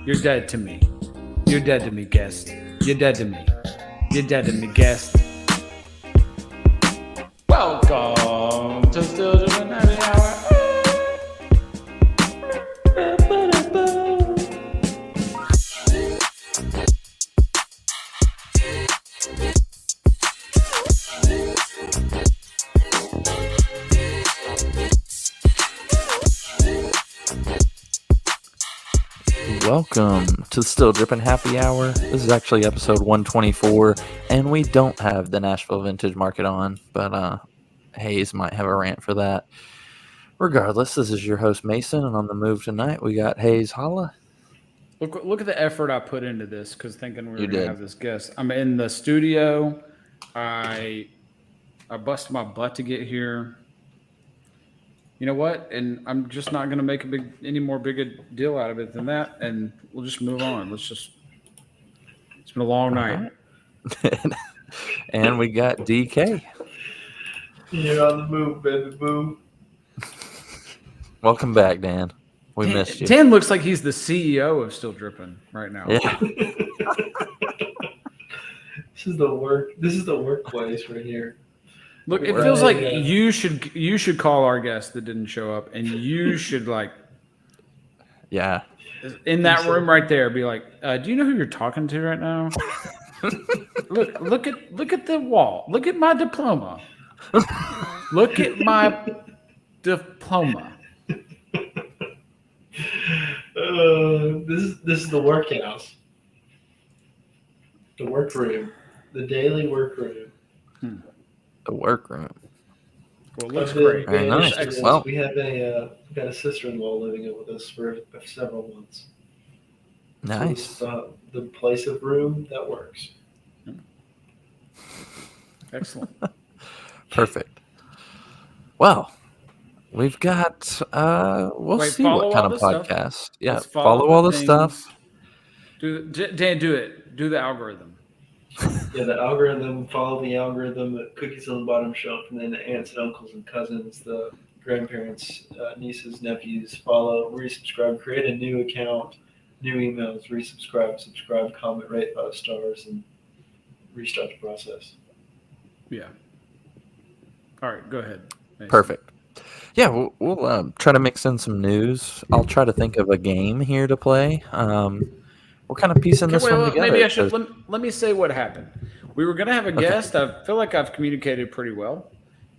You're dead to me. You're dead to me, guest. You're dead to me. You're dead to me, guest. Welcome to Still Drippin Happy Hour. Welcome to the Still Drippin Happy Hour. This is actually episode 124, and we don't have the Nashville Vintage Market on, but Hayes might have a rant for that. Regardless, this is your host Mason, and on the move tonight, we got Hayes Holla. Look at the effort I put into this, because thinking we were going to have this guest. I'm in the studio. I busted my butt to get here. You know what? And I'm just not going to make any more big a deal out of it than that, and we'll just move on. It's been a long night. Right. And we got DK. You're on the move, baby boo. Welcome back, Dan. We missed you. Dan looks like he's the CEO of Still Drippin right now. Yeah. This is the workplace right here. Look, it feels like you should call our guest that didn't show up, and you should Yeah. In that room right there, be like, do you know who you're talking to right now? look at the wall. Look at my diploma. Look at my diploma. This is the workhouse. The workroom. The daily workroom. The workroom. Well, it looks great. Very nice. Well, we have got a sister-in-law living with us for several months. Nice. So the place of room that works. Excellent. Perfect. Well, we've got we'll see what kind of podcast. Stuff. Yeah, follow all the stuff. Dan, do it. Do the algorithm. Yeah, the algorithm, follow the algorithm, the cookies on the bottom shelf, and then the aunts and uncles and cousins, the grandparents, nieces, nephews, follow, resubscribe, create a new account, new emails, resubscribe, subscribe, comment, rate 5 stars, and restart the process. Yeah. All right, go ahead. Mason. Perfect. Yeah, we'll try to mix in some news. I'll try to think of a game here to play. We're kind of piecing this one together. Maybe I should let me say what happened. We were going to have a guest. I feel like I've communicated pretty well,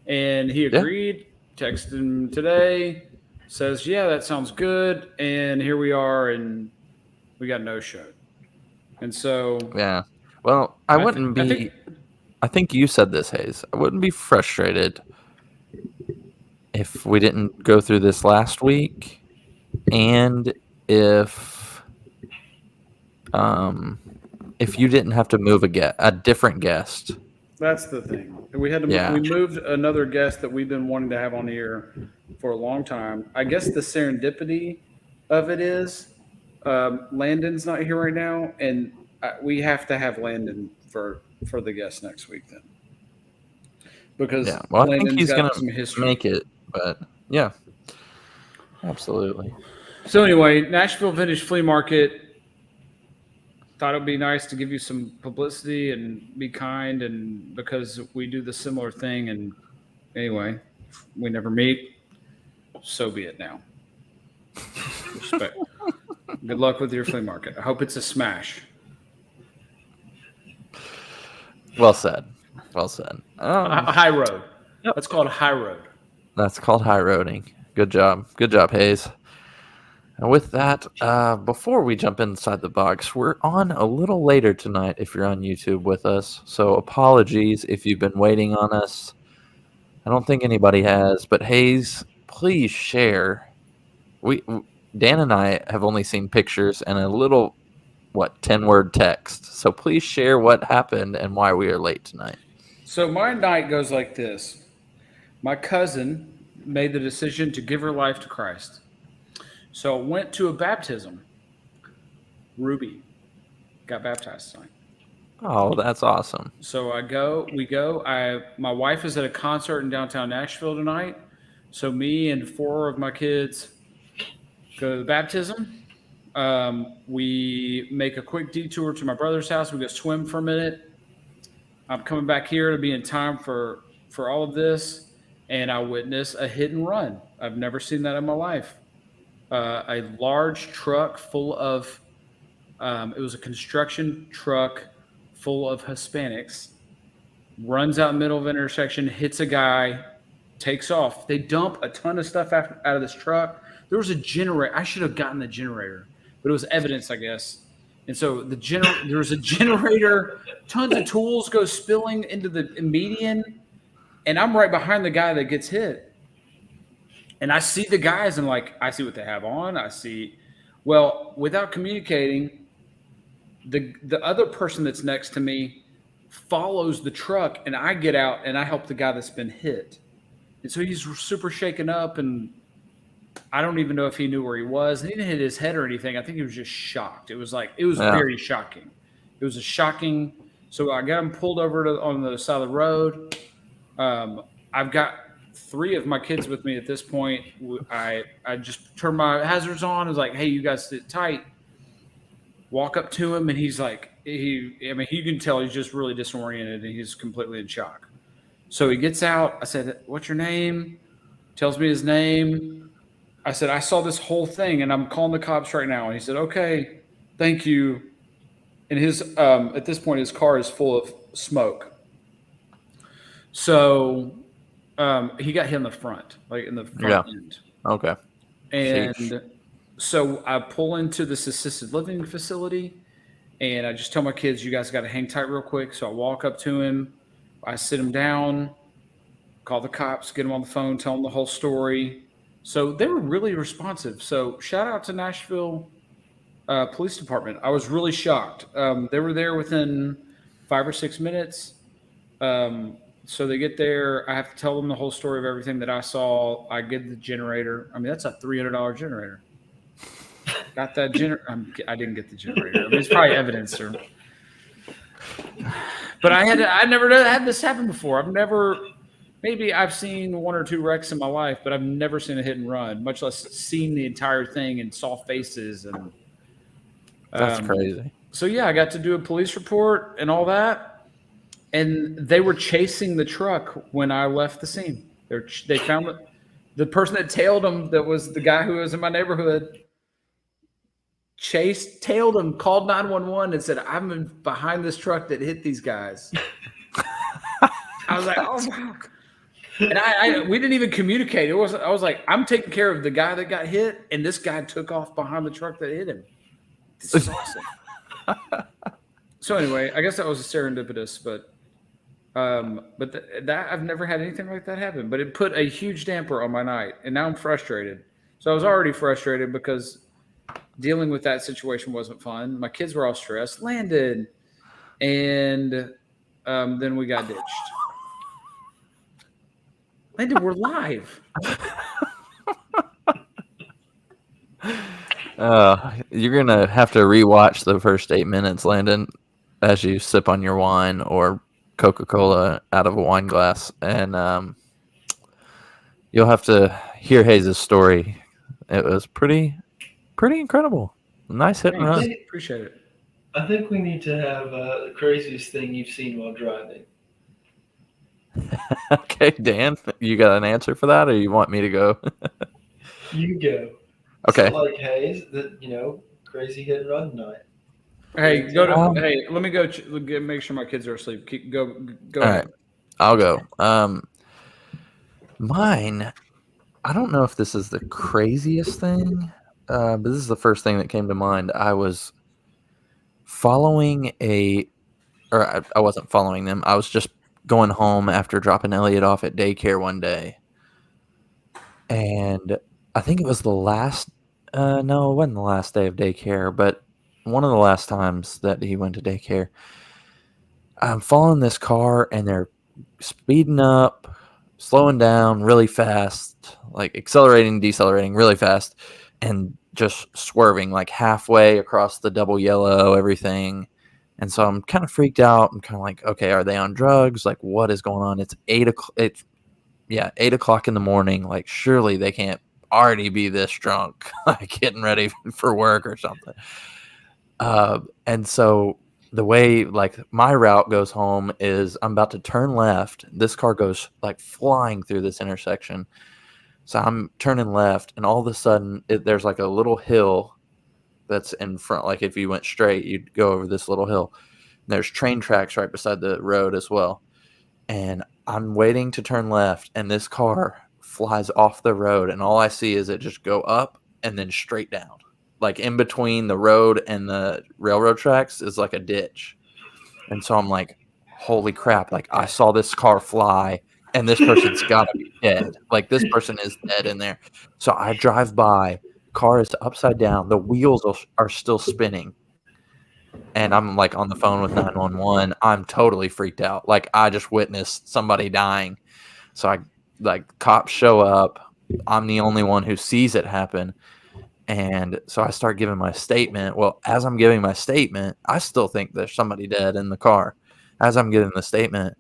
and he agreed. Yeah. Texted him today. Says, "Yeah, that sounds good." And here we are, and we got no show. And so, yeah. Well, I think you said this, Hayes. I wouldn't be frustrated if we didn't go through this last week, and if you didn't have to move a different guest. That's the thing. We had to. Yeah. We moved another guest that we've been wanting to have on here for a long time. I guess the serendipity of it is Landon's not here right now, and we have to have Landon for the guest next week then. Because I think he's going to make it, but yeah, absolutely. So anyway, Nashville Vintage Flea Market. Thought it would be nice to give you some publicity and be kind, and because we do the similar thing, and anyway, we never meet, so be it now. Respect. Good luck with your flea market. I hope it's a smash. Well said. Well said. High road. Yep. That's called high road. That's called high roading. Good job. Good job, Hayes. And with that, before we jump inside the box, we're on a little later tonight if you're on YouTube with us. So apologies if you've been waiting on us. I don't think anybody has. But Hayes, please share. Dan and I have only seen pictures and a little, 10-word text. So please share what happened and why we are late tonight. So my night goes like this. My cousin made the decision to give her life to Christ. So I went to a baptism. Ruby got baptized tonight. Oh, that's awesome. So we go. My wife is at a concert in downtown Nashville tonight. So me and 4 of my kids go to the baptism. We make a quick detour to my brother's house. We go swim for a minute. I'm coming back here to be in time for all of this, and I witness a hit and run. I've never seen that in my life. A large truck full of it was a construction truck full of Hispanics, runs out in the middle of an intersection, hits a guy, takes off. They dump a ton of stuff out of this truck. There was a generator. I should have gotten the generator, but it was evidence, I guess. And so there was a generator, tons of tools go spilling into the median, and I'm right behind the guy that gets hit. And I see the guys, and like, I see what they have on. I see, well, without communicating, the other person that's next to me follows the truck, and I get out and I help the guy that's been hit. And so he's super shaken up, and I don't even know if he knew where he was. He didn't hit his head or anything. I think he was just shocked. It was very shocking. It was a shocking. So I got him pulled over on the side of the road. I've got 3 of my kids with me at this point. I just turned my hazards on. I was like, hey, you guys sit tight. Walk up to him, and he's like, you can tell he's just really disoriented, and he's completely in shock. So he gets out. I said, what's your name? Tells me his name. I said, I saw this whole thing, and I'm calling the cops right now. And he said, okay, thank you. And his at this point, his car is full of smoke. So he got hit in the front, like in the front end. Okay. And Sheesh. So I pull into this assisted living facility, and I just tell my kids, you guys got to hang tight real quick. So I walk up to him. I sit him down, call the cops, get him on the phone, tell him the whole story. So they were really responsive. So shout out to Nashville Police Department. I was really shocked. They were there within 5 or 6 minutes. So they get there. I have to tell them the whole story of everything that I saw. I get the generator. I mean, that's a $300 generator. Got that generator. I didn't get the generator. I mean, it's probably evidence. But I never had this happen before. Maybe I've seen 1 or 2 wrecks in my life, but I've never seen a hit and run, much less seen the entire thing and saw faces. And That's crazy. So yeah, I got to do a police report and all that, and they were chasing the truck when I left the scene. They found the person that tailed him, that was the guy who was in my neighborhood. Tailed him, called 911, and said, I'm behind this truck that hit these guys. I was like, oh my. And we didn't even communicate. I was like, I'm taking care of the guy that got hit, and this guy took off behind the truck that hit him. This is awesome. So anyway, I guess that was a serendipitous, but that I've never had anything like that happen. But it put a huge damper on my night, and now I'm frustrated. So I was already frustrated because dealing with that situation wasn't fun. My kids were all stressed. Landed, and then we got ditched. Landon, we're live. You're going to have to rewatch the first 8 minutes, Landon, as you sip on your wine or Coca-Cola out of a wine glass. And you'll have to hear Hayes' story. It was pretty incredible. Nice hit and run. Appreciate it. I think we need to have the craziest thing you've seen while driving. Okay, Dan, you got an answer for that, or you want me to go? You go. Okay. So like Hayes, crazy hit and run night. Hey, let me go make sure my kids are asleep. Go. All right, I'll go. Mine, I don't know if this is the craziest thing, but this is the first thing that came to mind. I was following I wasn't following them. I was just going home after dropping Elliot off at daycare one day. And I think it was the last, no, it wasn't the last day of daycare, but one of the last times that he went to daycare. I'm following this car, and they're speeding up, slowing down really fast, like accelerating, decelerating really fast, and just swerving like halfway across the double yellow, everything. And so I'm kind of freaked out. I'm kind of like, okay, are they on drugs? Like, what is going on? It's 8 o'clock. 8 o'clock in the morning. Like, surely they can't already be this drunk, like getting ready for work or something. And so the way like my route goes home is I'm about to turn left. This car goes like flying through this intersection. So I'm turning left, and all of a sudden there's like a little hill that's in front. Like if you went straight, you'd go over this little hill. And there's train tracks right beside the road as well. And I'm waiting to turn left, and this car flies off the road, and all I see is it just go up and then straight down. Like in between the road and the railroad tracks is like a ditch. And so I'm like, holy crap. Like I saw this car fly, and this person's got to be dead. Like this person is dead in there. So I drive by, car is upside down. The wheels are still spinning. And I'm like on the phone with 911. I'm totally freaked out. Like I just witnessed somebody dying. So I like cops show up. I'm the only one who sees it happen. And so I start giving my statement. Well, as I'm giving my statement, I still think there's somebody dead in the car. As I'm giving the statement,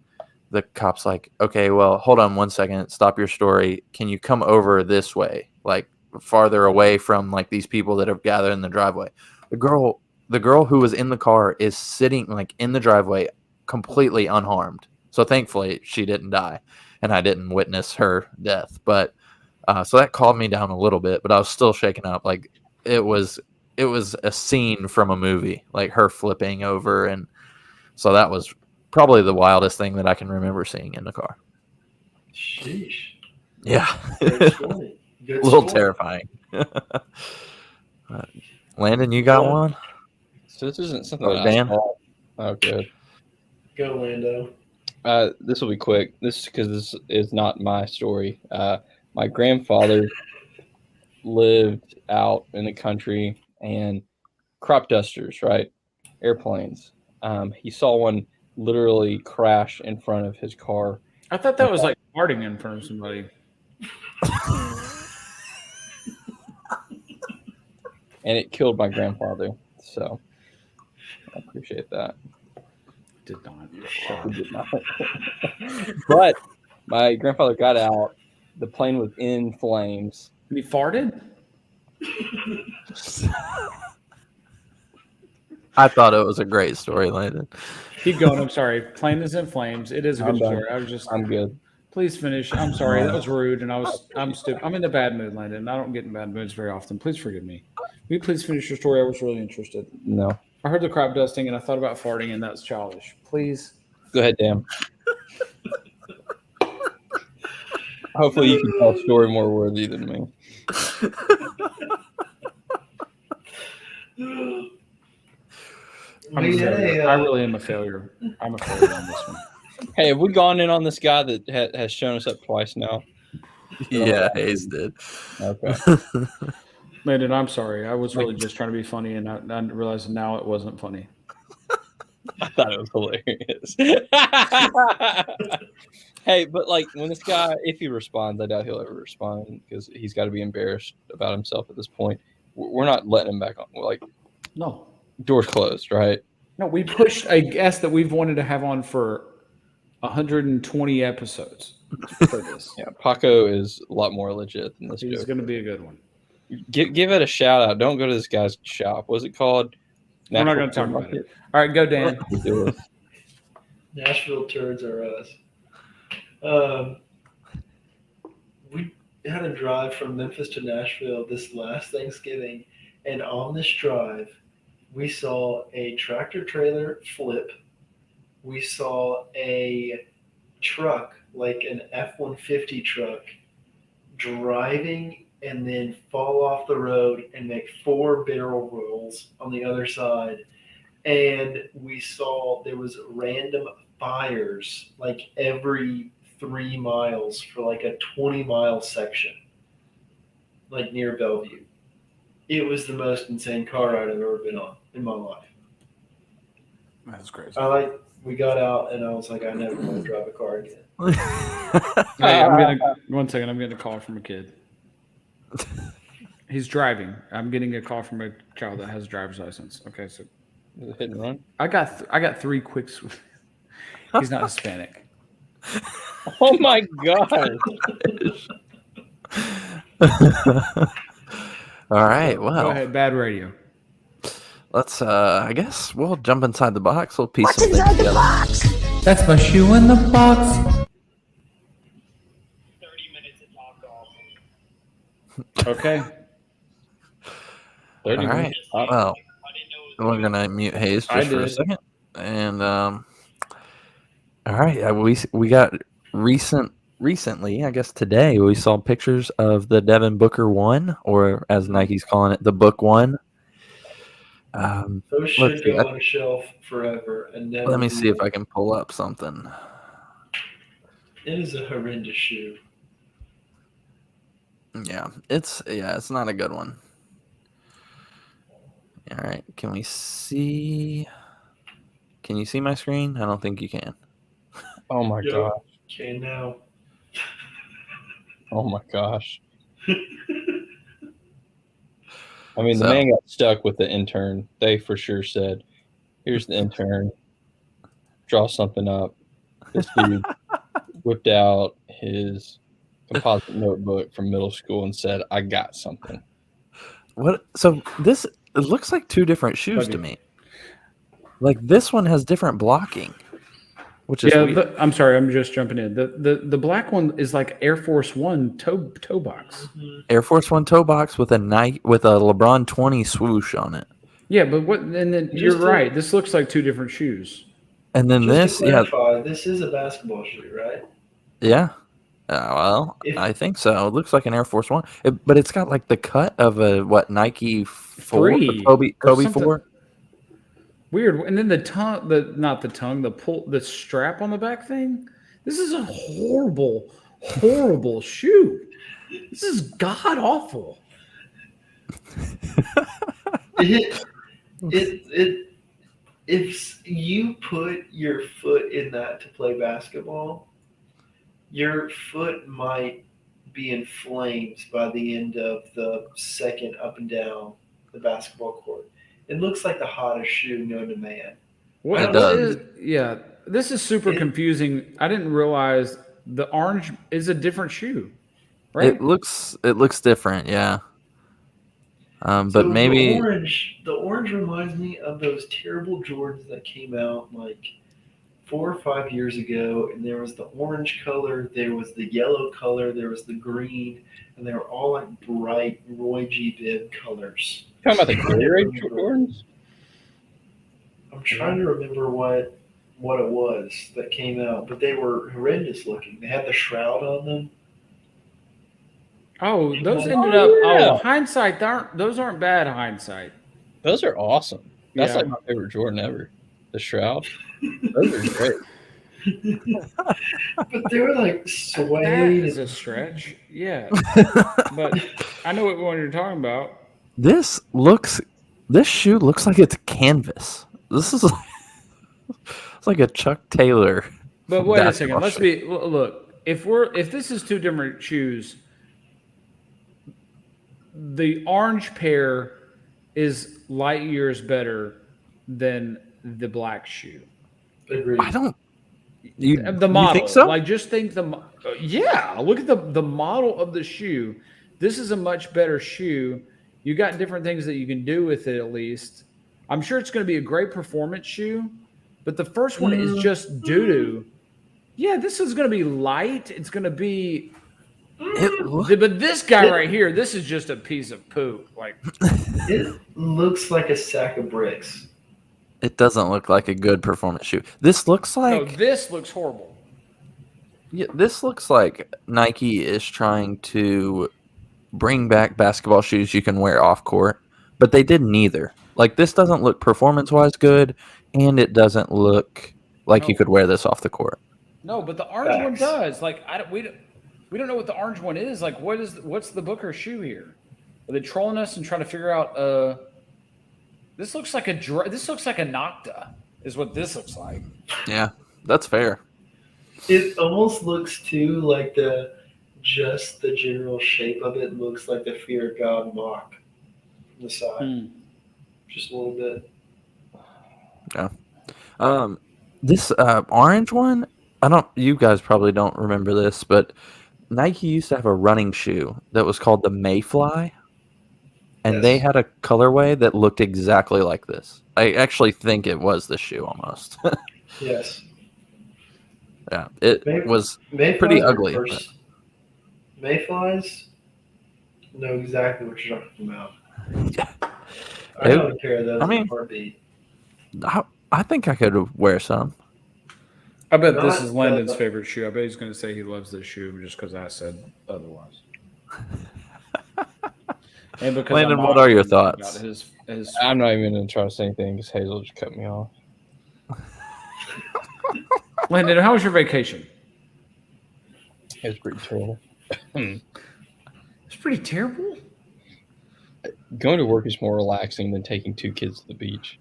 the cop's like, okay, well, hold on 1 second. Stop your story. Can you come over this way? Like farther away from like these people that have gathered in the driveway. The girl who was in the car is sitting like in the driveway completely unharmed. So thankfully she didn't die and I didn't witness her death. But so that calmed me down a little bit, but I was still shaken up. Like it was a scene from a movie, like her flipping over. And so that was probably the wildest thing that I can remember seeing in the car. Sheesh. Yeah. Great story. Good A little story. terrifying. Landon, you got one? So this isn't something that Dan? I saw. Oh, good. Go, Lando. This will be quick. This is not my story. My grandfather lived out in the country, and crop dusters, right? Airplanes. He saw one literally crash in front of his car. I thought that was like farting in front of somebody. And it killed my grandfather. So I appreciate that. Did not. He did not. But my grandfather got out. The plane was in flames. And he farted? I thought it was a great story, Landon. Keep going. I'm sorry. Plane is in flames. It is a good I'm done. story. I'm good. Please finish. I'm sorry. That was rude, and I'm stupid. I'm in a bad mood, Landon. I don't get in bad moods very often. Please forgive me. Will you please finish your story? I was really interested. No. I heard the crop dusting, and I thought about farting, and that's childish. Please. Go ahead, Dan. Hopefully you can tell a story more worthy than me. I'm a failure. I really am a failure. I'm a failure on this one. Hey, have we gone in on this guy that has shown us up twice now? Yeah, Hayes did. Okay. Landon, I'm sorry. I was really just trying to be funny, and I realized now it wasn't funny. I thought it was hilarious. Hey, but like when this guy, if he responds, I doubt he'll ever respond because he's got to be embarrassed about himself at this point. We're not letting him back on. We're like, No. doors closed, right? No, we pushed a guest that we've wanted to have on for 120 episodes for this. Yeah, Paco is a lot more legit than this. He's going to be a good one. Give it a shout out. Don't go to this guy's shop. What's it called? We're not going to talk about it. All right, go, Dan. Nashville turds are us. We had a drive from Memphis to Nashville this last Thanksgiving, and on this drive, we saw a tractor trailer flip. We saw a truck, like an F-150 truck, driving and then fall off the road and make 4 barrel rolls on the other side. And we saw there was random fires like every 3 miles for like a 20-mile section, like near Bellevue. It was the most insane car ride I've ever been on in my life. That's crazy. We got out and I was like, I never want to drive a car again. Hey, one second. I'm getting a call from a kid. He's driving. I'm getting a call from a child that has a driver's license. Okay, so Is it hit and run? I got 3 quicks. He's not Hispanic. Oh my god! All right. Well, Go ahead. Bad radio. let's. I guess we'll jump inside the box. We'll piece some things together. That's my shoe in the box. 30 minutes of talk off. Okay. 30 All right. minutes. Well, I didn't know it was we're gonna mute Hayes I just for a did. second, and all right. We got recently, I guess today, we saw pictures of the Devin Booker 1, or as Nike's calling it, the Book 1. Those let's should see, go on a shelf forever and never. let me be see if I worn. can pull up something. It is a horrendous shoe. Yeah, it's not a good one. All right, can we see? Can you see my screen? I don't think you can. Oh my Yep. gosh. Okay, now. Oh my gosh. I mean, the So- man got stuck with the intern. They for sure said, "Here's the intern. Draw something up." This dude whipped out his composite notebook from middle school and said, "I got something." What? So this it looks like two different shoes to Maybe. me. Like this one has different blocking, which is Yeah, weird. I'm sorry. I'm just jumping in. The black one is like Air Force One toe box. Air Force One toe box with a Nike with a LeBron 20 swoosh on it, Yeah, but what? And then you're Just to- right. This looks like two different shoes. and then Just this, to clarify, this is a basketball shoe, right? yeah. Well, If- I think so. It looks like an Air Force One, but it's got like the cut of a Nike 4, Three Kobe or something. 4. Weird. And then the tongue, the strap on the back thing. This is a horrible, horrible shoe. This is god awful. If you put your foot in that to play basketball, your foot might be in flames by the end of the second up and down the basketball court. It looks like the hottest shoe known to man. What, It does. what is- yeah, this is super confusing. I didn't realize the orange is a different shoe, right? It looks different, yeah. But So maybe the orange reminds me of those terrible Jordans that came out like 4 or 5 years ago, and there was the orange color, there was the yellow color, there was the green, and they were all like bright Roy G. Biv colors. You talking about the Gatorade Jordans? I'm trying to remember what it was that came out, but they were horrendous looking. They had the shroud on them. Oh, those Oh, ended up. yeah. Oh, hindsight. Those aren't bad hindsight. Those are awesome. That's Yeah. like my favorite Jordan ever. The Shroud. Those are great. But they were like That suede. is a stretch. Yeah, but I know what one you're talking about. this shoe looks like it's canvas. This is it's like a Chuck Taylor. But wait a basketball second. Let's shoe. be look. If this is two different shoes, the orange pair is light years better than the black shoe. Agreed. I don't. You, The model, you think so? like just think yeah. Look at the model of the shoe. This is a much better shoe. You got different things that you can do with it. At least I'm sure it's going to be a great performance shoe. But the first one is just doo doo. Yeah, this is going to be light. It's going to be. But this guy right here, this is just a piece of poop. Like It looks like a sack of bricks. It doesn't look like a good performance shoe. This looks no, like this looks horrible. this looks like Nike is trying to bring back basketball shoes you can wear off court, but they didn't either. Like this doesn't look performance wise good, and it doesn't look like you No. could wear this off the court. No, but the orange one Facts. does. Like we don't know what the orange one is. Like what's the Booker shoe here? Are they trolling us and trying to figure out? This looks like a Nocta. Is what this looks like. Yeah, that's fair. It almost looks too like the general shape of it looks like the Fear of God mock from the side. Just a little bit. This orange one, I don't. You guys probably don't remember this, but Nike used to have a running shoe that was called the Mayfly, and Yes. they had a colorway that looked exactly like this. I actually think it was the shoe almost. Yes. Yeah, it was Mayflies pretty are ugly. first- Mayflies know exactly what you're talking about. I have a pair of those. I mean- in a heartbeat. I think I could wear some. I bet this Not is Landon's the- favorite shoe. I bet he's going to say he loves this shoe just because I said otherwise. And because Landon, I'm what are your honest about thoughts? His I'm not even going to try to say anything because Hazel just cut me off. Landon, how was your vacation? It was pretty terrible. It's pretty terrible. Going to work is more relaxing than taking 2 kids to the beach.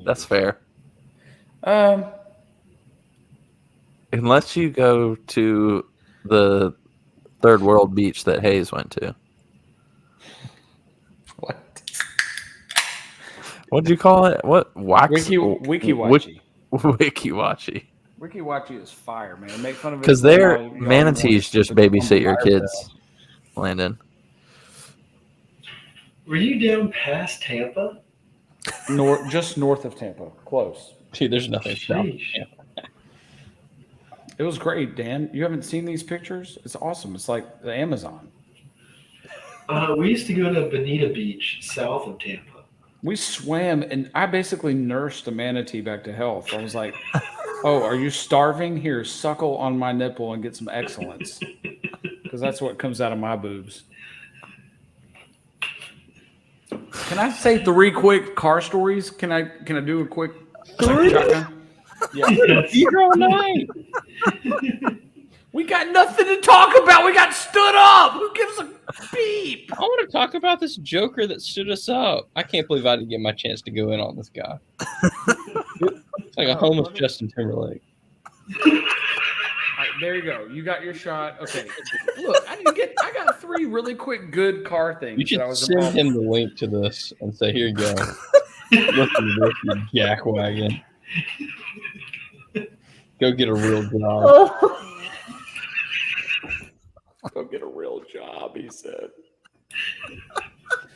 That's fair. Um, Unless you go to the third world beach that Hayes went to. what? What'd you call it? What? Wikiwachi. Wikiwachi. Wikiwachi is fire, man. Make fun of it. Because for their all y'all manatees boys. just babysit your kids, Landon. Were you down past Tampa? Just north of Tampa. Close. Dude, there's nothing south. Sheesh. It was great, Dan. You haven't seen these pictures? It's awesome. It's like the Amazon. We used to go to Bonita Beach, south of Tampa. We swam, and I basically nursed a manatee back to health. I was like, oh, are you starving? Here, suckle on my nipple and get some excellence. Because that's what comes out of my boobs. Can I say 3 quick car stories? Can I do a quick shotgun? Yeah. You're all night. We got nothing to talk about. We got stood up. Who gives a beep? I want to talk about this Joker that stood us up. I can't believe I didn't get my chance to go in on this guy. It's like a homeless Justin Timberlake. All right, there you go. You got your shot. Okay. Look, I got 3 really quick good car things. You should that I was send involved him the link to this and say, here you go. Listen to this, you jackwagon. Go get a real job. Go get a real job, he said.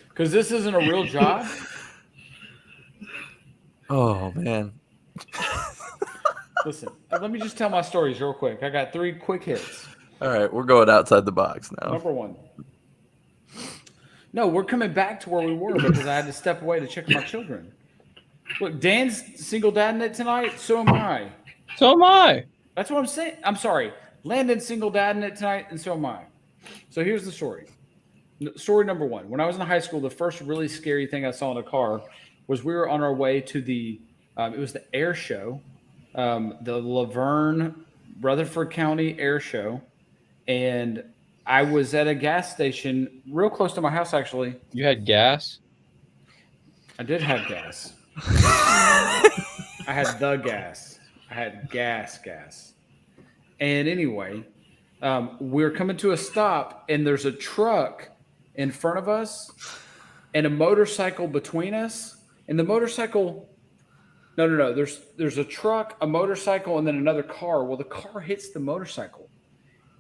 Because this isn't a real job. Oh, man. Listen, let me just tell my stories real quick. I got 3 quick hits. All right, we're going outside the box now. Number 1. No, we're coming back to where we were because I had to step away to check my children. Look, Dan's single dad it tonight. So am I. So am I. That's what I'm saying. I'm sorry. Landon's single dad it tonight, and so am I. So here's the story. Story number 1. When I was in high school, the first really scary thing I saw in a car was we were on our way to the it was the air show, the Laverne, Rutherford County Air Show. And I was at a gas station real close to my house, actually. You had gas? I did have gas. I had the gas. I had gas. And anyway, we're coming to a stop, and there's a truck in front of us and a motorcycle between us. And the motorcycle, no. There's a truck, a motorcycle, and then another car. Well, the car hits the motorcycle.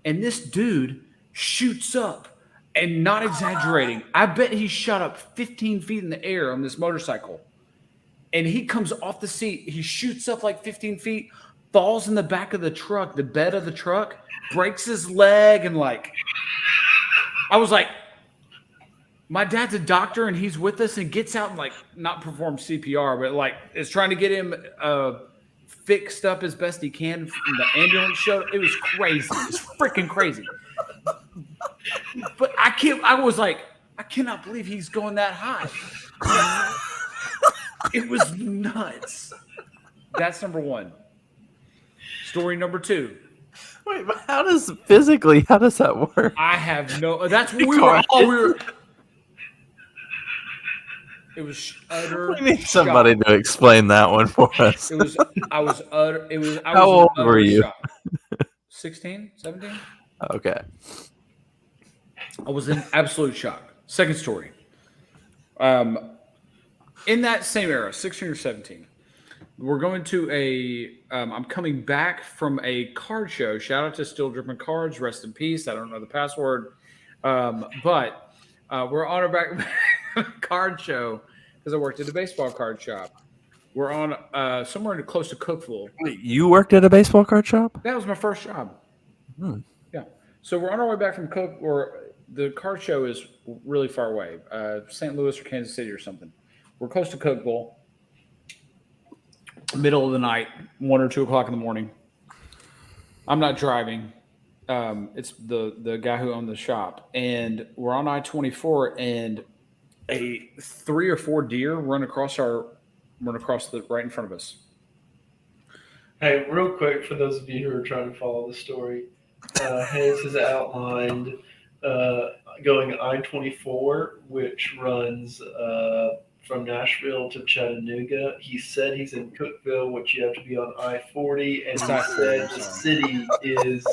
And this dude shoots up, and not exaggerating, I bet he shot up 15 feet in the air on this motorcycle. And he comes off the seat. He shoots up like 15 feet, falls in the back of the truck, the bed of the truck, breaks his leg, and I was like, my dad's a doctor, and he's with us, and gets out and not perform CPR, but is trying to get him fixed up as best he can. The ambulance showed. It was crazy. It's freaking crazy. But I was like, I cannot believe he's going that high. It was nuts. That's number 1. Story number 2. Wait, but how does that work? I have no. That's what we were. It was utter. We need somebody to explain that one for us. It was. I was utter. It was. How old were you? 16, 17. Okay. I was in absolute shock. Second story. In that same era, 16 or 17, we're going to I'm coming back from a card show. Shout out to Still Drippin Cards. Rest in peace. I don't know the password. But we're on our back card show because I worked at a baseball card shop. We're on somewhere close to Cookville. Wait, you worked at a baseball card shop? That was my first job. Yeah. So we're on our way back from the card show is really far away, St. Louis or Kansas City or something. We're close to Cookville. Middle of the night, 1 or 2 o'clock in the morning. I'm not driving. It's the guy who owned the shop, and we're on I-24, and 3 or 4 deer run across right in front of us. Hey, real quick, for those of you who are trying to follow the story, Hayes has outlined going I-24, which runs from Nashville to Chattanooga. He said he's in Cookville, which you have to be on I-40, and he said the city is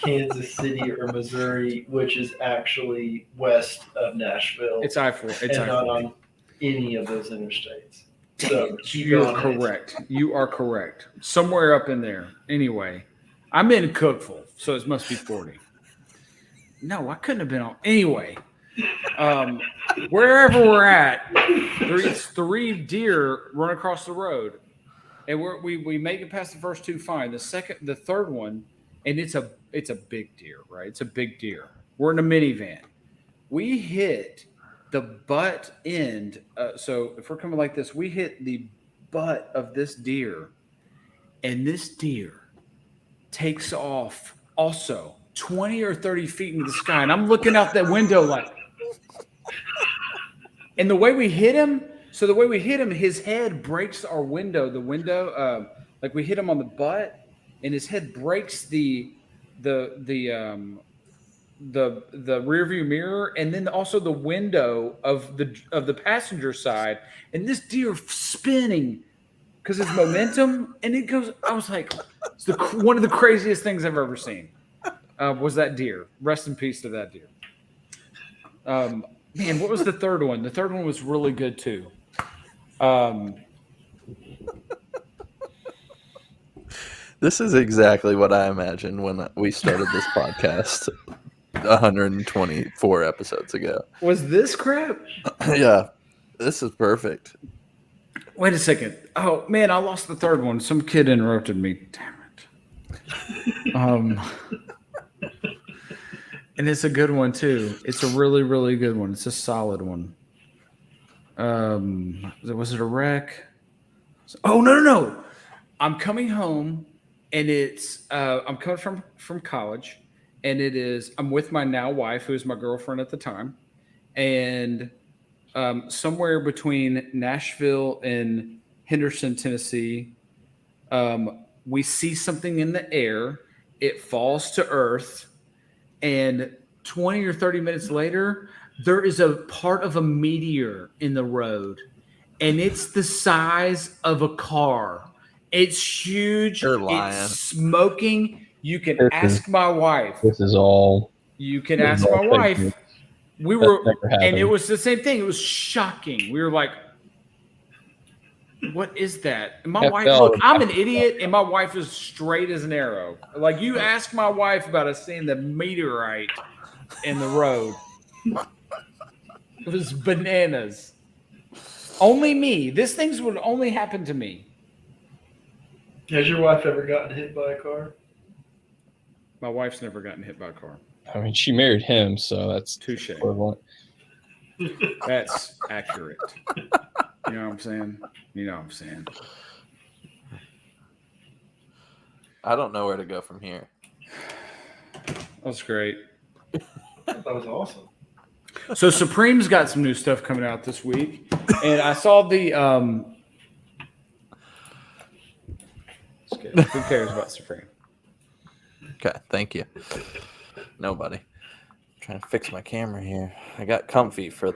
Kansas City or Missouri, which is actually west of Nashville. It's I-40. It's and I-40. not on any of those interstates. So you're correct. You are correct. Somewhere up in there. Anyway, I'm in Cookville, so it must be 40. No, I couldn't have been on. Anyway, wherever we're at, there's 3 deer run across the road, and we make it past the first 2 fine. The third one, and it's a big deer, right? It's a big deer. We're in a minivan. We hit the butt end. So if we're coming like this, we hit the butt of this deer, and this deer takes off also 20 or 30 feet into the sky. And I'm looking out that window like, and the way we hit him, his head breaks our window. The window, like we hit him on the butt, and his head breaks the rear view mirror, and then also the window of the passenger side, and this deer spinning because it's momentum, and it goes. I was like, it's one of the craziest things I've ever seen. Was that deer? Rest in peace to that deer. Man, what was the third one? The third one was really good too. This is exactly what I imagined when we started this podcast 124 episodes ago. Was this crap? Yeah, this is perfect. Wait a second. Oh, man, I lost the third one. Some kid interrupted me. Damn it. And it's a good one, too. It's a really, really good one. It's a solid one. Was it a wreck? Oh, no. I'm coming home, and it's I'm coming from college, and I'm with my now wife, who is my girlfriend at the time, and somewhere between Nashville and Henderson, Tennessee, we see something in the air. It falls to earth, and 20 or 30 minutes later, there is a part of a meteor in the road, and it's the size of a car. It's huge. You're lying. It's smoking. You can ask my wife. This is all. You can ask my wife. We were, and it was the same thing. It was shocking. We were like, what is that? And my wife, look, I'm an idiot, and my wife is straight as an arrow. Like, you ask my wife about us seeing the meteorite in the road. It was bananas. Only me. These things would only happen to me. Has your wife ever gotten hit by a car? My wife's never gotten hit by a car. I mean, she married him, so that's touche. Equivalent. That's accurate. You know what I'm saying? You know what I'm saying? I don't know where to go from here. That was great. That was awesome. So Supreme's got some new stuff coming out this week, and I saw the who cares about Supreme? Okay, thank you. Nobody. I'm trying to fix my camera here. I got comfy for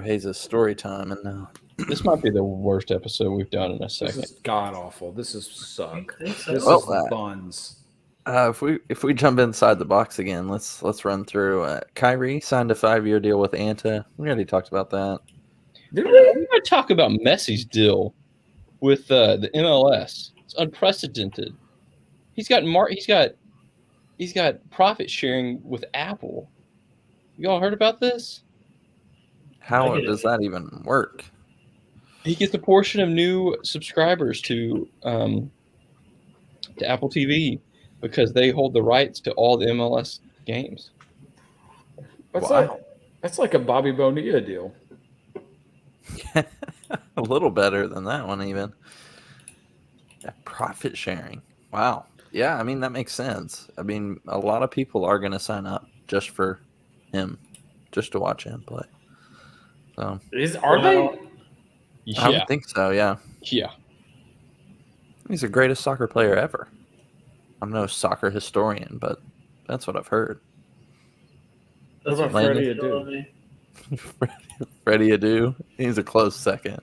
Hayes' story time, and now this might be the worst episode we've done in a This second. is god awful. This is suck. This Well, is buns. if we jump inside the box again, let's run through. Kyrie signed a 5-year deal with Anta. We already talked about that. We're going to talk about Messi's deal. with the MLS. It's unprecedented. He's got profit sharing with Apple. Y'all heard about this? How does that even work? He gets a portion of new subscribers to Apple TV because they hold the rights to all the MLS games. That's like a Bobby Bonilla deal. A little better than that one, even. Profit sharing. Wow. Yeah, I mean, that makes sense. I mean, a lot of people are going to sign up just for him, just to watch him play. So, Are they? Yeah. I would think so, yeah. Yeah. He's the greatest soccer player ever. I'm no soccer historian, but that's what I've heard. That's What about what Freddie Freddie's telling me. Freddie Adu, he's a close second.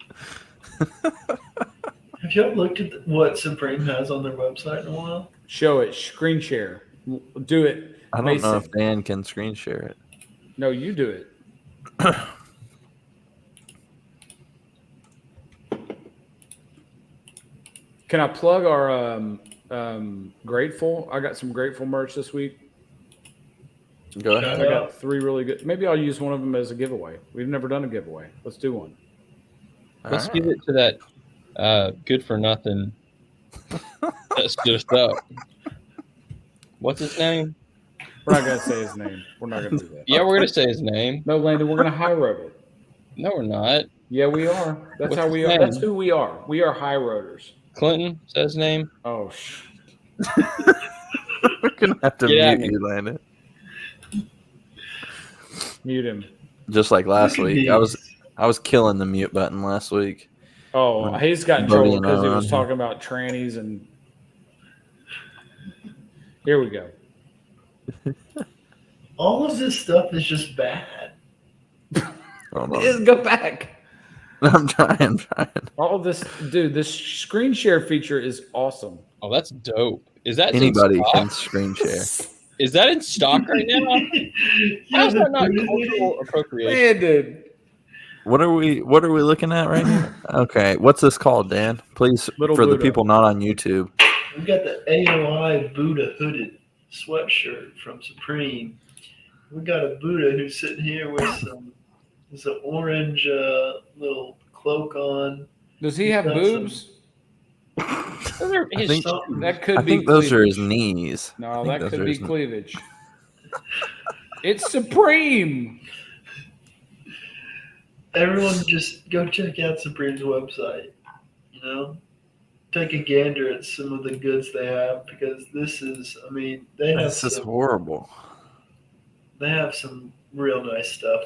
Have y'all looked at what Supreme has on their website in a while? Show it. Screen share. Do it. I don't know if Dan can screen share it. No, you do it. Can I plug our Grateful? I got some Grateful merch this week. Go ahead. I got 3 really good. Maybe I'll use one of them as a giveaway. We've never done a giveaway. Let's do one. Let's give it to that good for nothing. That's just up. What's his name? We're not going to say his name. We're not going to do that. Yeah, we're gonna say his name. No, Landon, we're going to high road it. No, we're not. Yeah, we are. That's What's how we his are. name? That's who we are. We are high roaders. Clinton says his name. Oh, We're going to have to Get mute you, Landon. mute him. Just like last Look at week. I was killing the mute button last week. Oh, he's got in Buddy trouble and because he I was on talking about trannies and. Here we go. All of this stuff is just bad. Hold on. Just go back. I'm trying. All of this, dude. This screen share feature is awesome. Oh, that's dope. Is that Anybody in can stock? screen share. Is that in stock right now? How's that not cultural appropriation? Man, dude. What are we looking at right here? Okay, what's this called, Dan? Please, Little for the Buddha. people not on YouTube. We got the AOI Buddha hooded sweatshirt from Supreme. We got a Buddha who's sitting here with some orange little cloak on. Does he have Got boobs? Those are I his think- Something. That could I be. think those are his cleavage. knees. No, I think that those could are be his- cleavage. It's Supreme. Everyone just go check out Supreme's website. Take a gander at some of the goods they have because this is, they have This is some, horrible. they have some real nice stuff.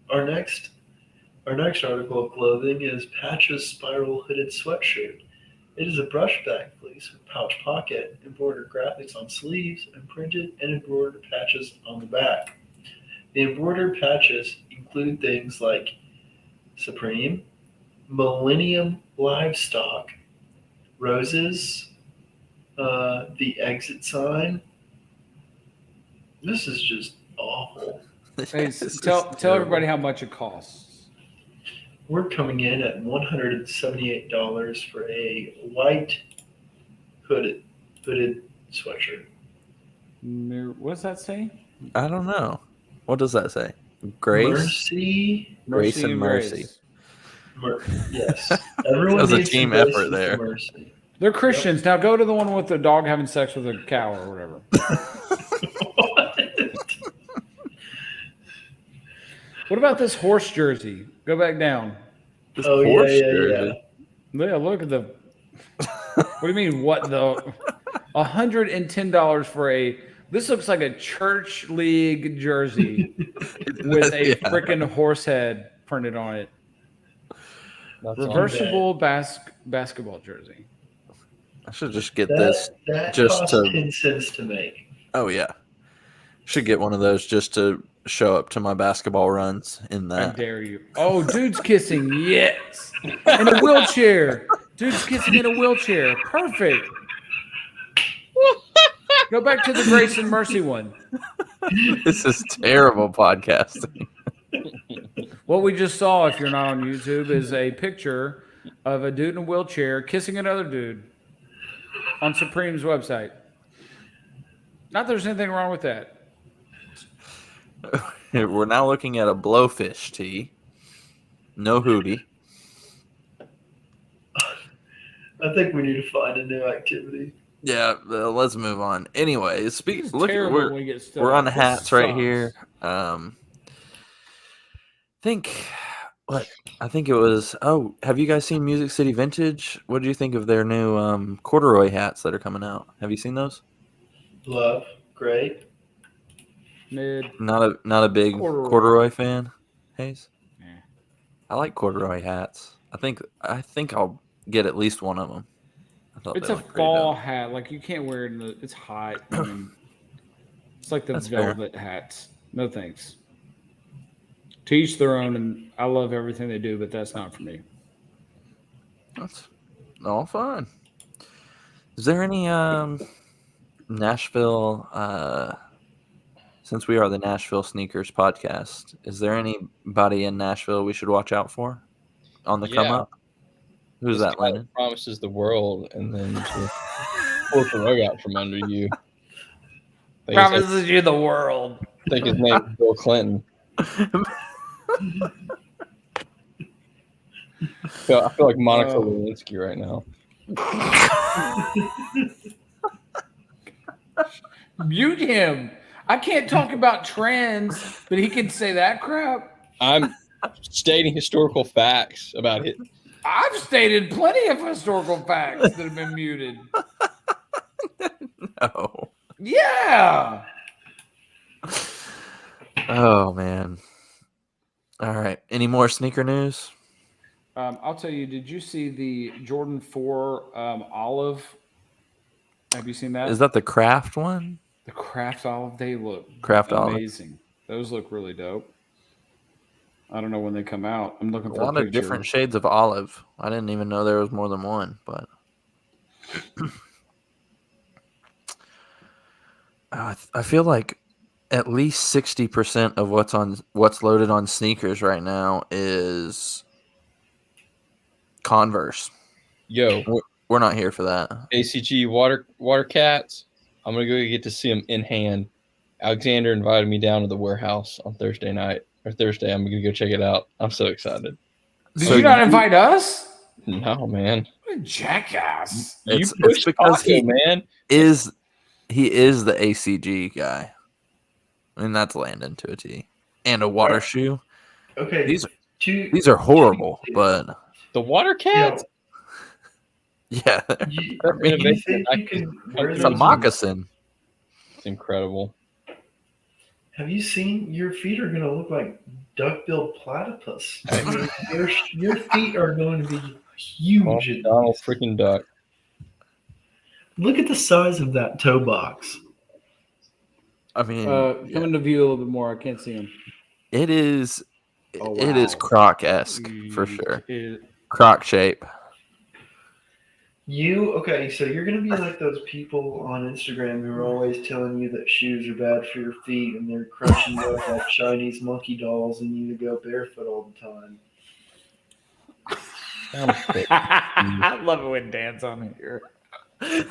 Our next article of clothing is Patch's Spiral Hooded Sweatshirt. It is a brushback fleece with pouch pocket, embroidered graphics on sleeves, and printed and embroidered patches on the back. The embroidered patches include things like Supreme, Millennium Livestock, roses, the exit sign. This is just awful. Hey, This is tell terrible. everybody how much it costs. We're coming in at $178 for a white hooded sweatshirt. What does that say? I don't know. What does that say? Grace? Mercy. Grace and mercy. Yes. Everyone That was a needs team some grace effort and there. some mercy. They're Christians. Now go to the one with the dog having sex with a cow or whatever. What about this horse jersey? Go back down. This Oh, horse yeah. jersey. Yeah, look at the. What do you mean? What the? $110 for a. This looks like a church league jersey with a Yeah. freaking horse head printed on it. That's on Reversible basketball jersey. I should just get this. That just costs to- 10 cents to make. Oh, yeah. Should get one of those just to show up to my basketball runs in I that. dare you. Oh, dude's kissing. Yes. In a wheelchair. Dude's kissing in a wheelchair. Perfect. Go back to the Grace and Mercy one. This is terrible podcasting. What we just saw, if you're not on YouTube, is a picture of a dude in a wheelchair kissing another dude on Supreme's website. Not that there's anything wrong with that. We're now looking at a blowfish tee. No hoodie. I think we need to find a new activity. Yeah, let's move on. Anyway, look, Terrible when we get stuff we're on like hats this. right Sucks. here. I think it was. Oh, have you guys seen Music City Vintage? What do you think of their new corduroy hats that are coming out? Have you seen those? Love, great. Mid. Not a big corduroy fan, Hayes. Yeah. I like corduroy hats. I think I'll get at least one of them. It's a fall hat. Like you can't wear it. It's hot. I mean, it's like the That's velvet hats. No thanks. To each their own, and I love everything they do, but that's not for me. That's all fine. Is there any Nashville? Since we are the Nashville Sneakers podcast, is there anybody in Nashville we should watch out for on the come up? Who's that, Landon? Promises the world and then just pulls the rug out from under you. Promises you the world. I think his name is Bill Clinton. I feel like Monica Lewinsky right now. Mute him. I can't talk about trends, but he can say that crap. I'm stating historical facts about it. I've stated plenty of historical facts that have been muted. No. Yeah. Oh man. All right. Any more sneaker news? I'll tell you. Did you see the Jordan 4 olive? Have you seen that? Is that the craft one? The craft olive? They look olive. amazing. Those look really dope. I don't know when they come out. I'm looking for a lot of different shades of olive. I didn't even know there was more than one, but I feel like at least 60% of what's loaded on sneakers right now is Converse. Yo, we're not here for that. ACG water cats. I'm gonna go get to see them in hand. Alexander invited me down to the warehouse on Thursday. I'm gonna go check it out. I'm so excited. Did you not invite us? No, man. What a jackass! It's because man is the ACG guy. I mean, that's Landon to a T. And a water shoe. Okay. These are horrible, but the water cats? Yeah. It's a moccasin. It's incredible. Have you seen your feet are going to look like duck-billed platypus? I mean, your feet are going to be huge. Donald freaking Duck. Look at the size of that toe box. I mean, come into view a little bit more. I can't see him. It is. Oh, wow. It is Croc-esque for sure. Croc shape. So you're going to be like those people on Instagram who are always telling you that shoes are bad for your feet and they're crunching you up like Chinese monkey dolls and you go barefoot all the time. I love it when Dan's on here. The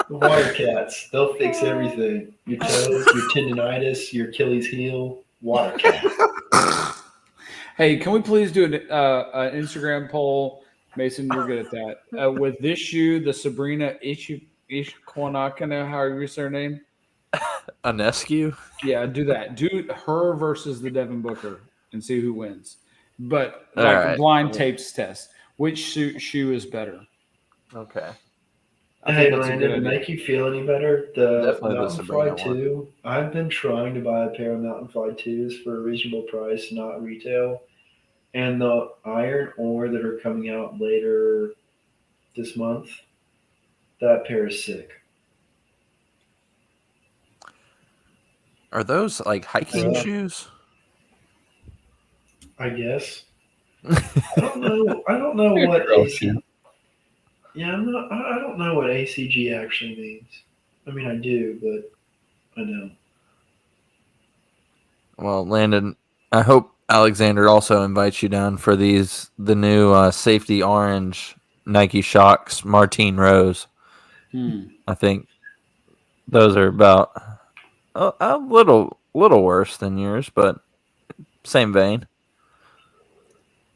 water cats, they'll fix everything. Your toes, your tendonitis, your Achilles heel, water cat. Hey, can we please do an Instagram poll? Mason, you're good at that. With this shoe, the Sabrina Ishquanakana, however you say her name. Anescu? Yeah, do that. Do her versus the Devin Booker and see who wins. But All like right. a blind tapes test. Which shoe is better? Okay. Hey, Landon, to make you feel any better, the Definitely the Mountain Fly Sabrina 2, I've been trying to buy a pair of Mountain Fly 2s for a reasonable price, not retail. And the iron ore that are coming out later this month, that pair is sick. Are those like hiking shoes? I guess. I don't know what ACG. Yeah, I don't know what ACG actually means. I mean, I do, but I know. Well, Landon, I hope Alexander also invites you down for the new safety orange Nike Shox Martine Rose. I think those are about a little worse than yours, but same vein.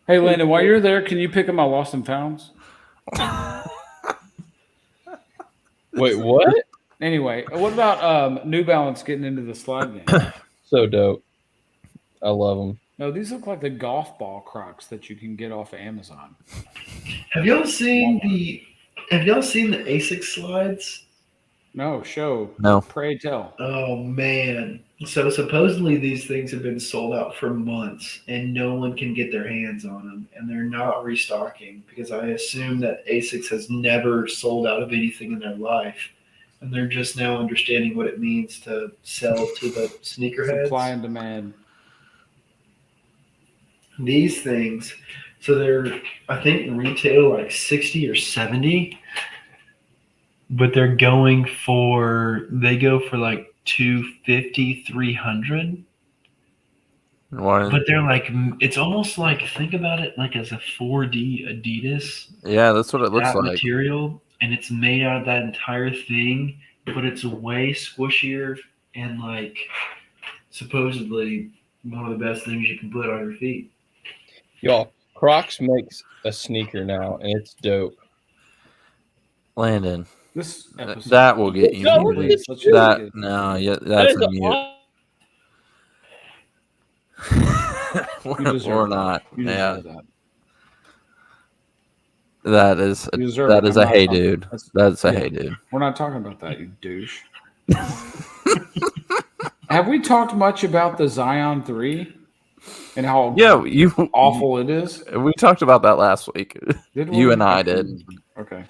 Hey, Landon, while you're there, can you pick up my lost and founds? Wait, what? Anyway, what about New Balance getting into the slide game? So dope. I love them. No, these look like the golf ball Crocs that you can get off of Amazon. Have y'all seen the ASICS slides? No, show. No. Pray tell. Oh man. So supposedly these things have been sold out for months and no one can get their hands on them and they're not restocking because I assume that ASICS has never sold out of anything in their life. And they're just now understanding what it means to sell to the sneakerheads. Supply and demand. These things, so they're, I think, retail like 60 or 70, but they go for like 250, 300. But they're like, it's almost like, think about it like as a 4D Adidas. Yeah, that's what it looks that like. Material, and it's made out of that entire thing, but it's way squishier and like supposedly one of the best things you can put on your feet. Y'all, Crocs makes a sneaker now, and it's dope. Landon, This episode. that will get you. No, muted. let's just That get- no, yeah, that's a mute. deserve Or that. not. You Yeah, deserve that. that is You deserve that it. is I'm a not hey talking- dude. that's- That's a yeah. hey dude. We're not talking about that, you douche. Have we talked much about the Zion 3 and how Yeah, you awful it is? We talked about that last week. Did You we? and I did. Okay.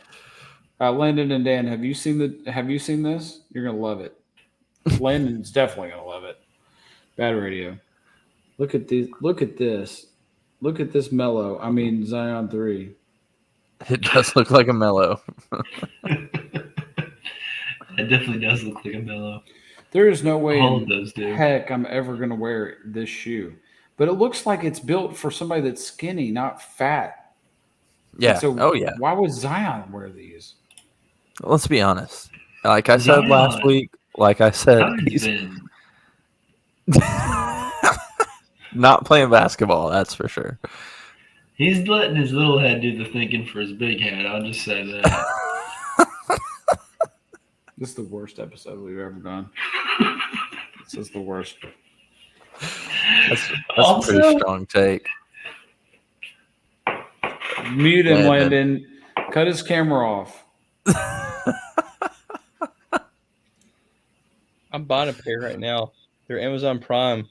Landon and Dan, have you seen this? You're gonna love it. Landon's definitely gonna love it. Bad radio. Look at this. Look at this. Look at this mellow. I mean Zion 3. It does look like a mellow. It definitely does look like a mellow. There is no way All in of those do. heck I'm ever gonna wear this shoe. But it looks like it's built for somebody that's skinny, not fat. Yeah. And so Oh yeah. why would Zion wear these? Let's be honest. Like I said last Zion. week, like I said, Zion's he's been not playing basketball. That's for sure. He's letting his little head do the thinking for his big head. I'll just say that. This is the worst episode we've ever done. This is the worst. That's Also- a pretty strong take. Mute him, Landon. Landon. Cut his camera off. I'm buying a pair right now. They're Amazon Prime,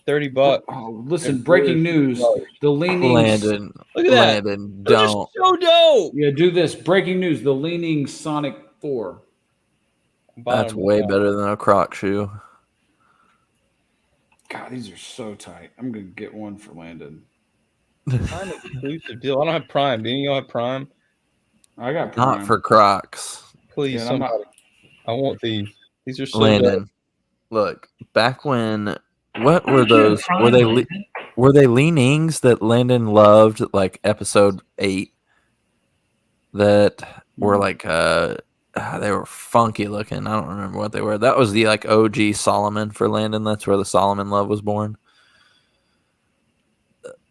$30. Oh, listen, They're breaking $40. news. The leanings. Landon, Look at that. Landon, Those are don't. so dope. Yeah, do this. Breaking news. The leaning Sonic 4. I'm buying That's them way now. better than a Croc shoe. God, these are so tight. I'm going to get one for Landon. Prime exclusive deal. I don't have Prime. Do you have Prime? I got Prime. Not for Crocs. Please, Yeah, I'm not- somebody. I want these. These are so Landon, dope. look, back when what were Aren't you those? Prime, Were they Landon? were they leanings that Landon loved, like episode 8? That were like they were funky looking. I don't remember what they were. That was the like OG Solomon for Landon. That's where the Solomon love was born.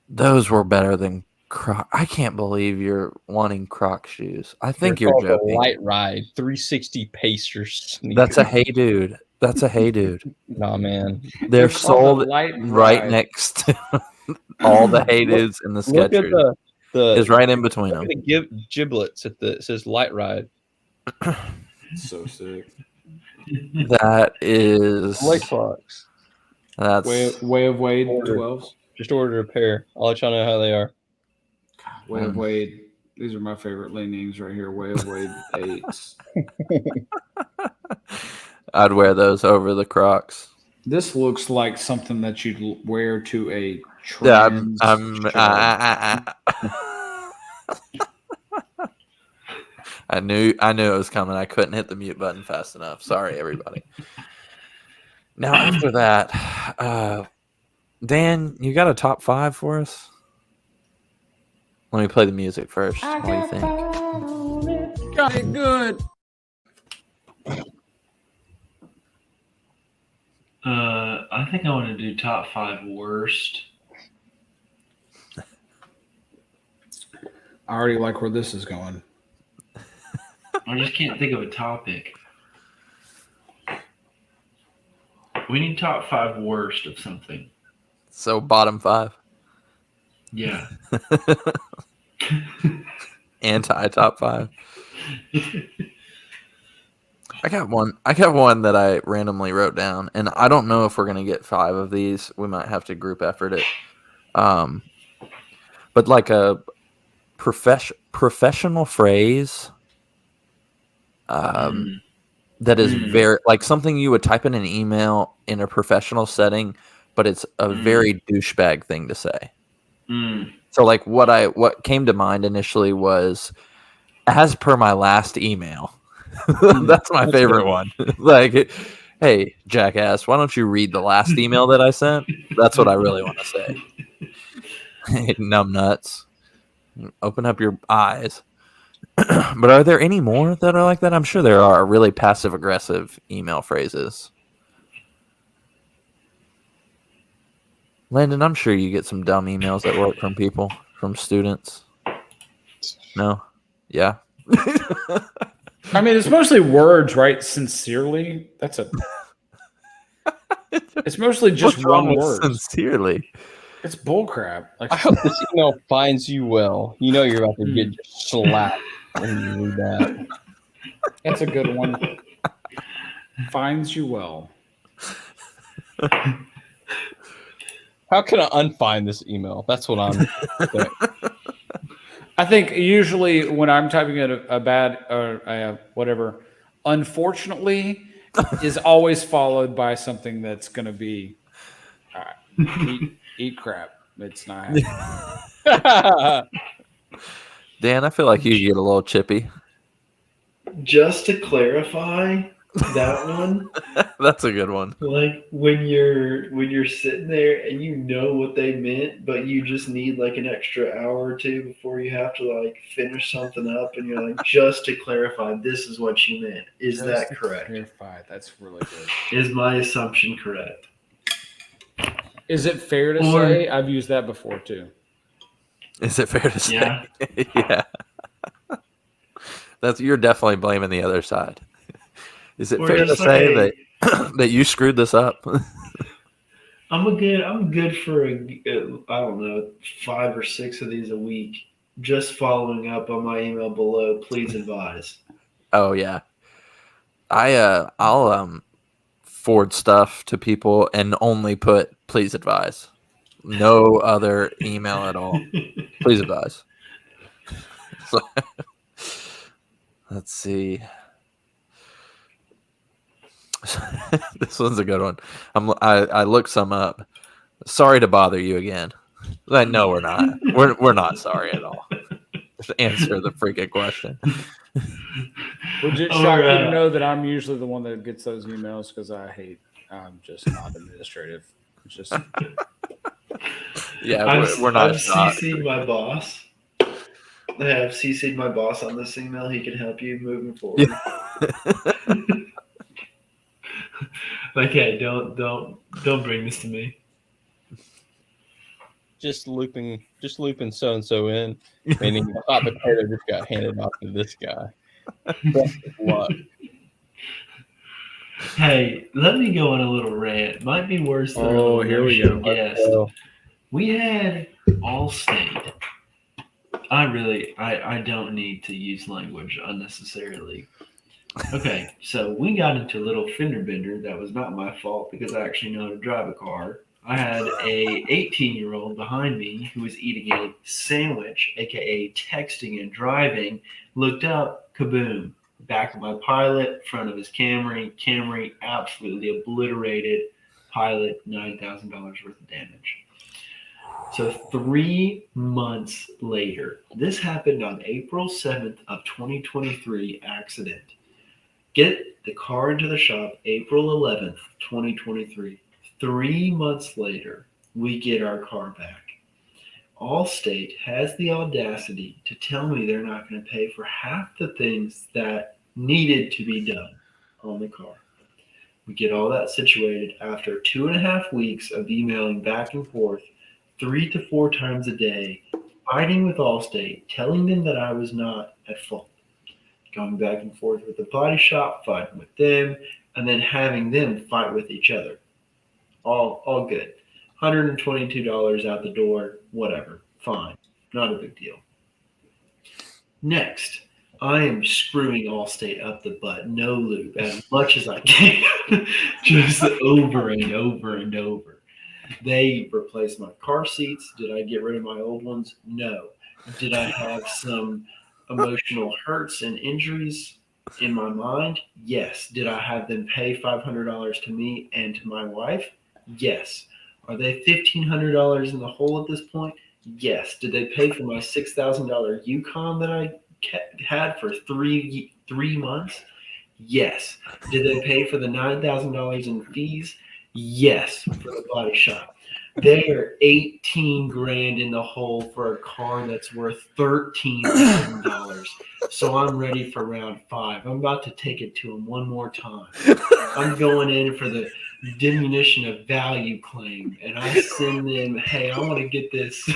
Those were better than Croc. I can't believe you're wanting Croc shoes. I think They're you're called the joking. Light Ride 360 Pacers sneaker. That's a hey dude. That's a hey dude. Nah, man. They're called the sold Light right Ride. next to all the hey dudes in the Look at Skechers. the Is right in between look them. at the giblets at the it says Light Ride. So sick. That is Lake Fox. that's Way of Wade Order. 12s. Just ordered a pair. I'll let y'all know how they are. Way of Wade. These are my favorite leanings right here. Way of Wade 8s. I'd wear those over the Crocs. This looks like something that you'd wear to a Yeah, trans I'm show. I knew it was coming. I couldn't hit the mute button fast enough. Sorry, everybody. Now after that, Dan, you got a top 5 for us? Let me play the music first. What do you think? Got it good. I think I want to do top 5 worst. I already like where this is going. I just can't think of a topic. We need top 5 worst of something. So bottom 5. Yeah. Anti top 5. I got one that I randomly wrote down, and I don't know if we're gonna get 5 of these. We might have to group effort it. But like a professional phrase that is very like something you would type in an email in a professional setting, but it's a very douchebag thing to say. So like what came to mind initially was, as per my last email. That's my favorite one. Like, hey, jackass, why don't you read the last email that I sent? That's what I really want to say. Hey, numbnuts, open up your eyes. But are there any more that are like that? I'm sure there are really passive-aggressive email phrases. Landon, I'm sure you get some dumb emails at work from people, from students. No? Yeah? I mean, it's mostly words, right? Sincerely. That's a. It's mostly just one word. Sincerely. It's bullcrap. Like, I hope this email finds you well. You know you're about to get slapped when you read that. that's a good one. Finds you well. How can I unfind this email? That's what I'm saying. I think usually when I'm typing in a bad or whatever, unfortunately, is always followed by something that's going to be eat crap. It's not happening. Dan, I feel like you get a little chippy. Just to clarify that one, That's a good one. like when you're sitting there and you know what they meant, but you just need like an extra hour or two before you have to like finish something up, and you're like, just to clarify, this is what you meant. Is that correct? Clarify. That's really good. Is my assumption correct? Is it fair to say I've used that before too? Is it fair to say? Yeah. Yeah. You're definitely blaming the other side. Is it Or fair to just say like, that you screwed this up? I'm good for I don't know, 5 or 6 of these a week. Just following up on my email below. Please advise. Oh yeah. I'll forward stuff to people and only put please advise. No other email at all. Please advise. So, let's see. This one's a good one. I looked some up. Sorry to bother you again. Like, no, we're not. We're not sorry at all. Just answer the freaking question. Would it shock you to know that I'm usually the one that gets those emails because I'm just not administrative. It's just yeah, we're not. I've CC'd my boss. I have CC'd my boss on this email. He can help you moving forward. Like, hey, don't bring this to me. Just looping so and so in, meaning the hot potato just got handed off to this guy. Best of luck. Hey, let me go on a little rant. Might be worse than here we go. Guest. We had Allstate. I don't need to use language unnecessarily. Okay, so we got into a little fender bender that was not my fault because I actually know how to drive a car. I had a 18-year-old behind me who was eating a sandwich, aka texting and driving, looked up, kaboom, back of my Pilot, front of his Camry absolutely obliterated, Pilot, $9,000 worth of damage. So 3 months later, this happened on April 7th of 2023, accident. Get the car into the shop April 11th, 2023. 3 months later, we get our car back. Allstate has the audacity to tell me they're not going to pay for half the things that needed to be done on the car. We get all that situated after 2.5 weeks of emailing back and forth 3 to 4 times a day, fighting with Allstate, telling them that I was not at fault, going back and forth with the body shop, fighting with them, and then having them fight with each other. All good. $122 out the door, whatever, fine, not a big deal. Next, I am screwing Allstate up the butt, no lube, as much as I can, just over and over and over. They replaced my car seats. Did I get rid of my old ones? No. Did I have some emotional hurts and injuries in my mind? Yes. Did I have them pay $500 to me and to my wife? Yes. Are they $1,500 in the hole at this point? Yes. Did they pay for my $6,000 Yukon that I had for three months? Yes. Did they pay for the $9,000 in fees? Yes, for the body shop. They are $18,000 in the hole for a car that's worth $13,000. So I'm ready for round 5. I'm about to take it to them one more time. I'm going in for the diminution of value claim, and I send them, hey, I want to get this.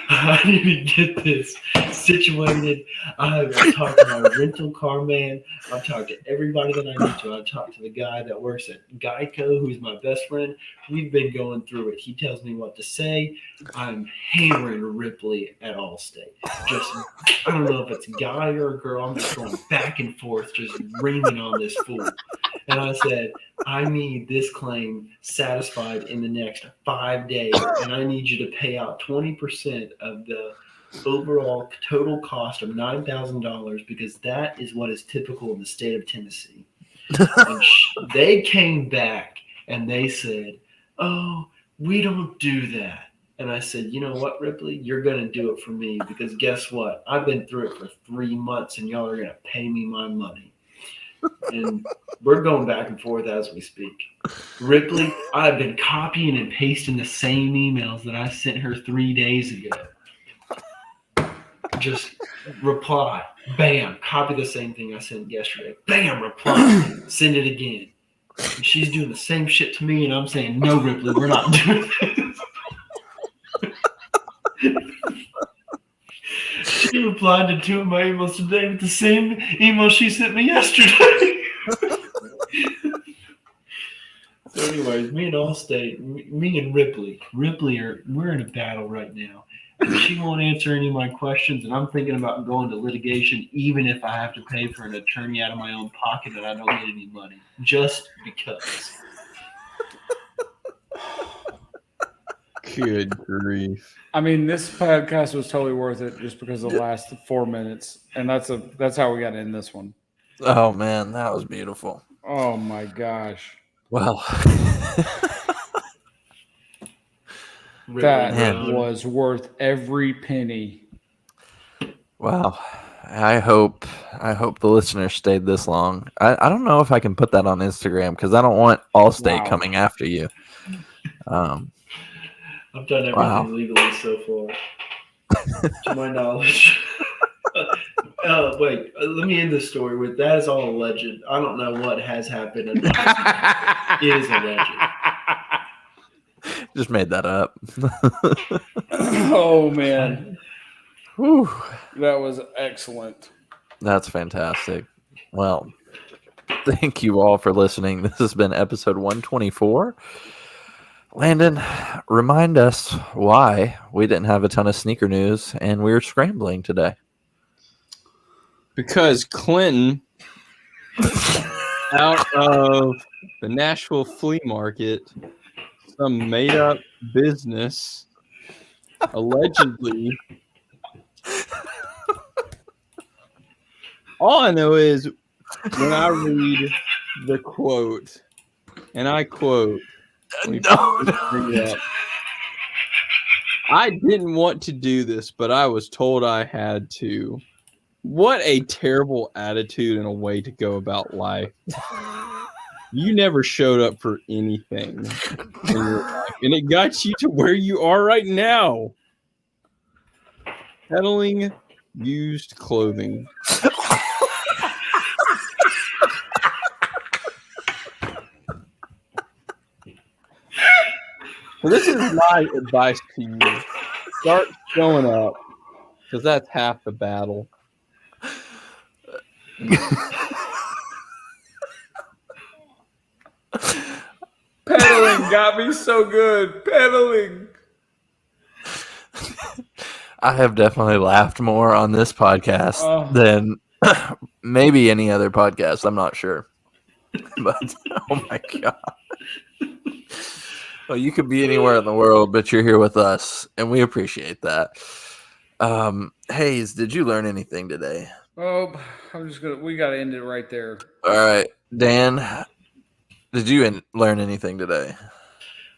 I need to get this situated. I've talked to my rental car man. I've talked to everybody that I need to. I've talked to the guy that works at Geico, who's my best friend. We've been going through it. He tells me what to say. I'm hammering Ripley at Allstate. Just, I don't know if it's a guy or a girl. I'm just going back and forth, just ringing on this fool. And I said, I need this claim satisfied in the next 5 days, and I need you to pay out 20% of the overall total cost of $9,000 because that is what is typical in the state of Tennessee. And they came back and they said, oh, we don't do that. And I said, you know what, Ripley, you're going to do it for me because guess what? I've been through it for 3 months and y'all are going to pay me my money. And we're going back and forth as we speak. Ripley, I've been copying and pasting the same emails that I sent her 3 days ago. Just reply. Bam. Copy the same thing I sent yesterday. Bam. Reply. Send it again. And she's doing the same shit to me, and I'm saying, no, Ripley, we're not doing this. She replied to 2 of my emails today with the same email she sent me yesterday. So anyways, me and Allstate, me and Ripley, we're in a battle right now. And she won't answer any of my questions, and I'm thinking about going to litigation even if I have to pay for an attorney out of my own pocket and I don't get any money, just because. Good grief. I mean, this podcast was totally worth it just because of the last 4 minutes, and that's how we got to end this one. Oh man, that was beautiful. Oh my gosh. Well, that was worth every penny. wow. I hope the listeners stayed this long. I don't know if I can put that on Instagram because I don't want Allstate coming after you. I've done everything legally so far, to my knowledge. Wait, let me end this story with that is all alleged. I don't know what has happened. It is alleged. Just made that up. Oh, man. Whew. That was excellent. That's fantastic. Well, thank you all for listening. This has been episode 124. Landon, remind us why we didn't have a ton of sneaker news and we were scrambling today. Because Clinton, out of the Nashville flea market, some made-up business, allegedly. All I know is when I read the quote, and I quote, I didn't want to do this, but I was told I had to. What a terrible attitude and a way to go about life. You never showed up for anything in your life, and it got you to where you are right now. Peddling used clothing. So this is my advice to you. Start showing up, because that's half the battle. Pedaling got me so good. Pedaling. I have definitely laughed more on this podcast than maybe any other podcast. I'm not sure. But, oh my God. Well, you could be anywhere in the world, but you're here with us, and we appreciate that. Hayes, did you learn anything today? Oh, we got to end it right there. All right. Dan, did you learn anything today?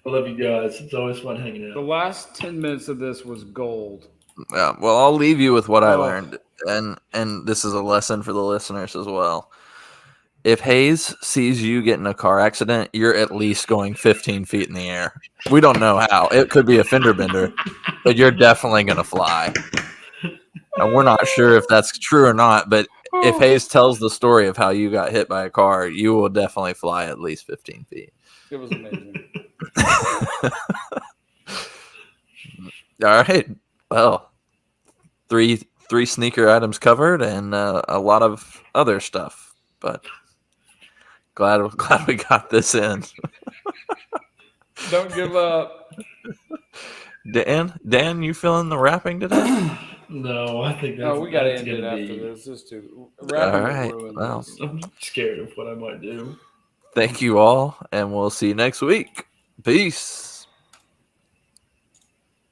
I love you guys. It's always fun hanging out. The last 10 minutes of this was gold. Yeah, well, I'll leave you with what I learned, and this is a lesson for the listeners as well. If Hayes sees you get in a car accident, you're at least going 15 feet in the air. We don't know how. It could be a fender bender, but you're definitely going to fly. And we're not sure if that's true or not, but if Hayes tells the story of how you got hit by a car, you will definitely fly at least 15 feet. It was amazing. All right. Well, three sneaker items covered and a lot of other stuff, but glad we got this in. Don't give up. Dan, you feeling the rapping today? No, I think that's. We got to end it after this. This is too. All right. Well, I'm scared of what I might do. thank you all, and we'll see you next week. Peace.